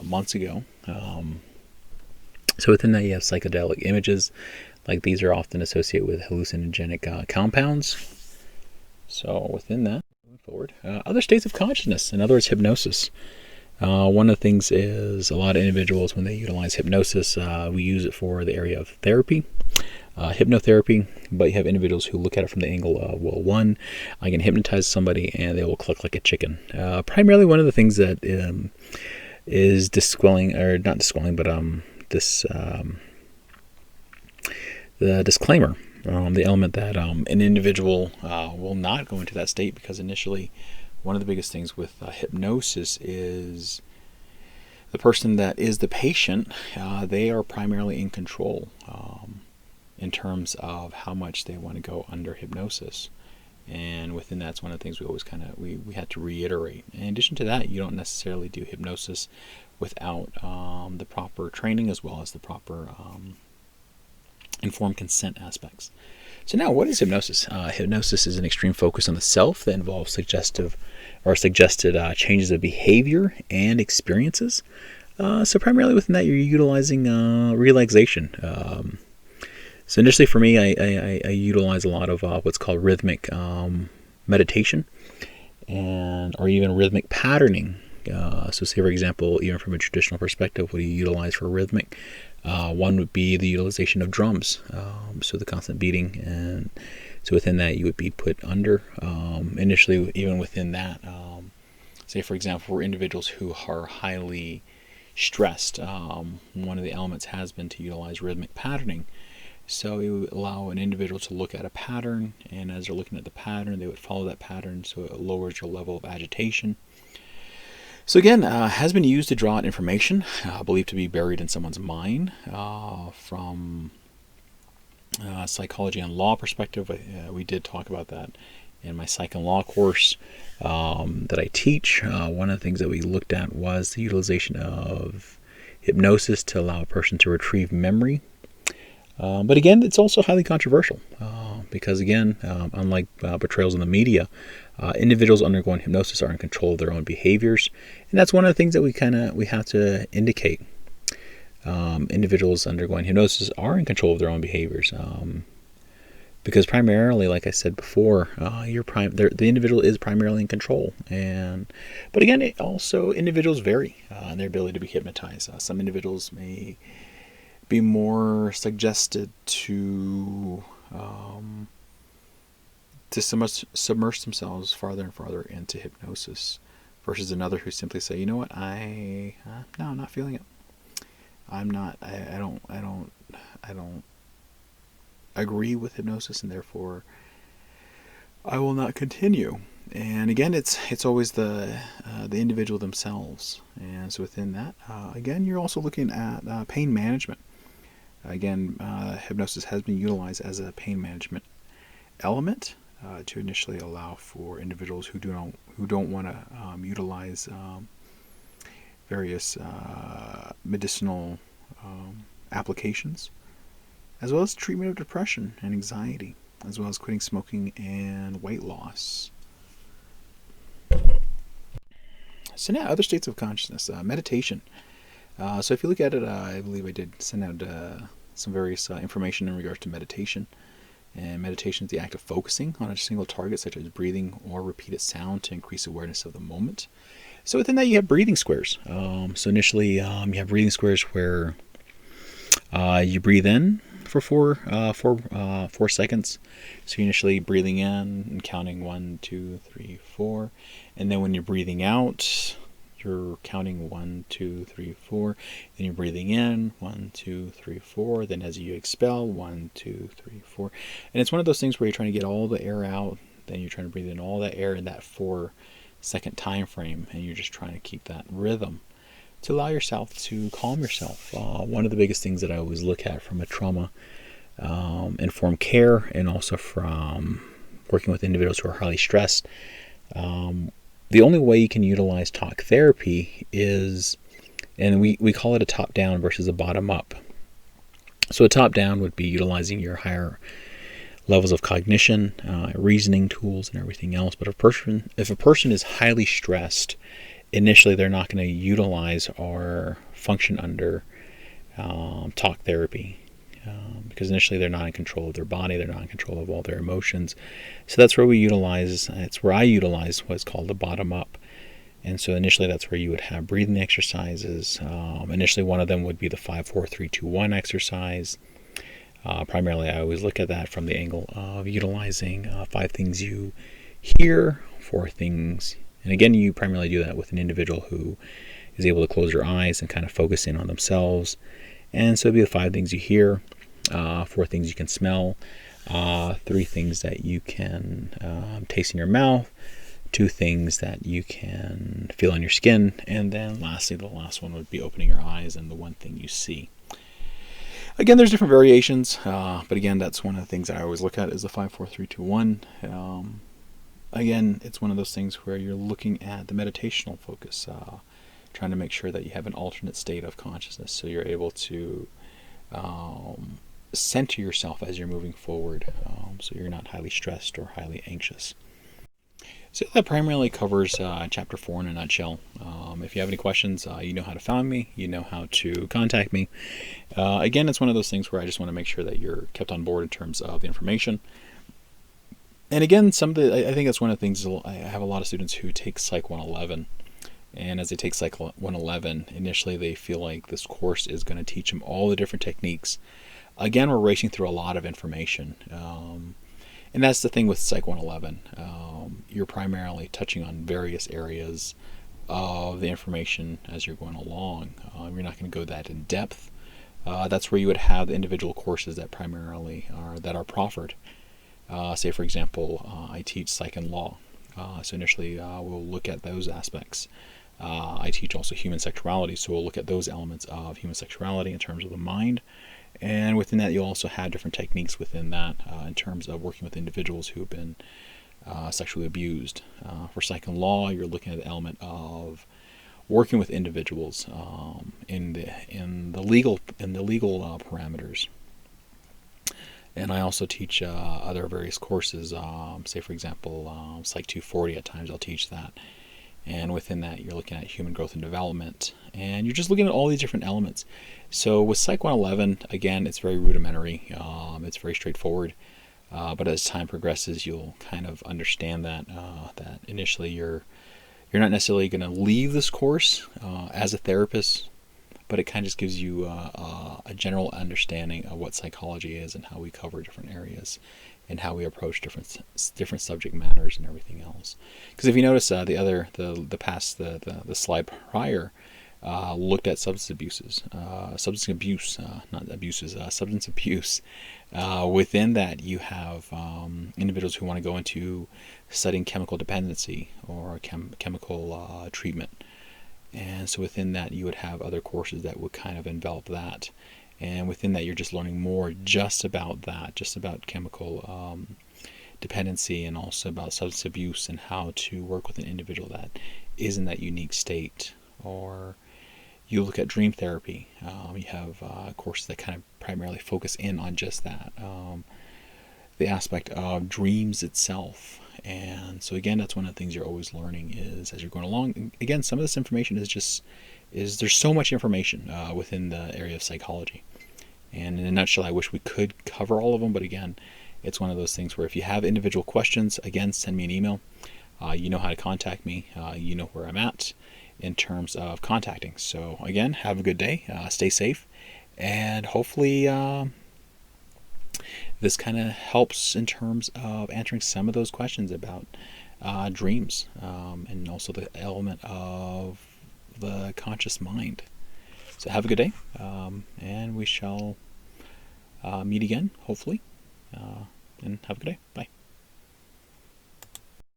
months ago. So within that, you have psychedelic images. Like these are often associated with hallucinogenic compounds. So within that, moving forward, other states of consciousness, in other words, hypnosis. One of the things is a lot of individuals, when they utilize hypnosis, we use it for the area of therapy, hypnotherapy, but you have individuals who look at it from the angle of, well, one, I can hypnotize somebody and they will cluck like a chicken. Primarily one of the things that is disquelling, or not disquelling, but the disclaimer, the element that an individual will not go into that state, because initially one of the biggest things with hypnosis is the person that is the patient, they are primarily in control in terms of how much they want to go under hypnosis. And within that's one of the things we always we had to reiterate. In addition to that, you don't necessarily do hypnosis without the proper training, as well as the proper informed consent aspects. So now, what is hypnosis? Hypnosis is an extreme focus on the self that involves suggested changes of behavior and experiences. So primarily within that, you're utilizing relaxation. So initially for me, I utilize a lot of what's called rhythmic meditation, or even rhythmic patterning. So say, for example, even from a traditional perspective, what do you utilize for rhythmic? One would be the utilization of drums, so the constant beating, and so within that you would be put under. Initially, even within that, say for example, for individuals who are highly stressed, one of the elements has been to utilize rhythmic patterning. So it would allow an individual to look at a pattern, and as they're looking at the pattern, they would follow that pattern, so it lowers your level of agitation. So again, has been used to draw out information believed to be buried in someone's mind. From psychology and law perspective, we did talk about that in my psych and law course that I teach. One of the things that we looked at was the utilization of hypnosis to allow a person to retrieve memory. But again, it's also highly controversial because, again, unlike portrayals in the media, individuals undergoing hypnosis are in control of their own behaviors, and that's one of the things that we have to indicate. Individuals undergoing hypnosis are in control of their own behaviors, because primarily, like I said before, the individual is primarily in control. But again, individuals vary in their ability to be hypnotized. Some individuals may be more suggested to submerge themselves farther and farther into hypnosis, versus another who simply say, you know what, no, I'm not feeling it. I don't agree with hypnosis, and therefore I will not continue. And again, it's always the individual themselves. And so within that, again, you're also looking at pain management. Again, hypnosis has been utilized as a pain management element to initially allow for individuals who don't want to utilize various medicinal applications, as well as treatment of depression and anxiety, as well as quitting smoking and weight loss. So now, other states of consciousness, meditation. So if you look at it, I believe I did send out some various information in regards to meditation. And meditation is the act of focusing on a single target, such as breathing or repeated sound, to increase awareness of the moment. So within that, you have breathing squares. So initially, you have breathing squares where you breathe in for four seconds. So you're initially breathing in and counting 1, 2, 3, 4, and then when you're breathing out, you're counting 1, 2, 3, 4. Then you're breathing in 1, 2, 3, 4. Then as you expel 1, 2, 3, 4. And it's one of those things where you're trying to get all the air out. Then you're trying to breathe in all that air in that 4-second time frame, and you're just trying to keep that rhythm to allow yourself to calm yourself. One of the biggest things that I always look at from a trauma informed care, and also from working with individuals who are highly stressed, the only way you can utilize talk therapy is, and we call it a top-down versus a bottom-up. So a top-down would be utilizing your higher levels of cognition, reasoning tools, and everything else. But if a person is highly stressed, initially they're not going to utilize or function under talk therapy. Because initially they're not in control of their body, they're not in control of all their emotions. So that's where I utilize what's called the bottom up. And so initially that's where you would have breathing exercises. Initially one of them would be the 5, 4, 3, 2, 1 exercise. Primarily I always look at that from the angle of utilizing 5 things you hear, 4 things. And again, you primarily do that with an individual who is able to close their eyes and kind of focus in on themselves. And so it'd be the 5 things you hear, 4 things you can smell, 3 things that you can taste in your mouth, 2 things that you can feel on your skin, and then lastly, the last one would be opening your eyes and the 1 thing you see. Again, there's different variations, but again, that's one of the things that I always look at is the 5, 4, 3, 2, 1. Again, it's one of those things where you're looking at the meditational focus, trying to make sure that you have an alternate state of consciousness, so you're able to center yourself as you're moving forward, so you're not highly stressed or highly anxious. So that primarily covers Chapter 4 in a nutshell. If you have any questions, you know how to find me, you know how to contact me. Again, it's one of those things where I just want to make sure that you're kept on board in terms of the information. And again, I think that's one of the things. I have a lot of students who take PSY111, and as they take PSY111, initially they feel like this course is going to teach them all the different techniques. Again, we're racing through a lot of information. And that's the thing with PSY111. You're primarily touching on various areas of the information as you're going along. You're not going to go that in depth. That's where you would have the individual courses that primarily are proffered. Say, for example, I teach Psych and Law. So initially we'll look at those aspects. I teach also human sexuality, so we'll look at those elements of human sexuality in terms of the mind. And within that, you'll also have different techniques within that in terms of working with individuals who have been sexually abused. For Psych and Law, you're looking at the element of working with individuals in the legal parameters. And I also teach other various courses. Say, for example, Psych 240. At times, I'll teach that. And within that, you're looking at human growth and development. And you're just looking at all these different elements. So with PSY111, again, it's very rudimentary. It's very straightforward. But as time progresses, you'll kind of understand that initially you're not necessarily going to leave this course as a therapist, but it kind of just gives you a general understanding of what psychology is and how we cover different areas and how we approach different subject matters and everything else. Because if you notice, the slide prior looked at substance abuse. Within that, you have individuals who want to go into studying chemical dependency or chemical treatment. And so within that, you would have other courses that would kind of envelop that. And within that, you're just learning more just about that, just about chemical dependency and also about substance abuse and how to work with an individual that is in that unique state. Or you look at dream therapy. You have courses that kind of primarily focus in on just that, the aspect of dreams itself. And so again, that's one of the things you're always learning is as you're going along. And again, some of this information is there's so much information within the area of psychology. And in a nutshell, I wish we could cover all of them, but again, it's one of those things where if you have individual questions, again, send me an email. You know how to contact me. You know where I'm at in terms of contacting. So again, have a good day. Stay safe. And hopefully this kind of helps in terms of answering some of those questions about dreams and also the element of the conscious mind. So have a good day, and we shall meet again, hopefully, and have a good day. Bye.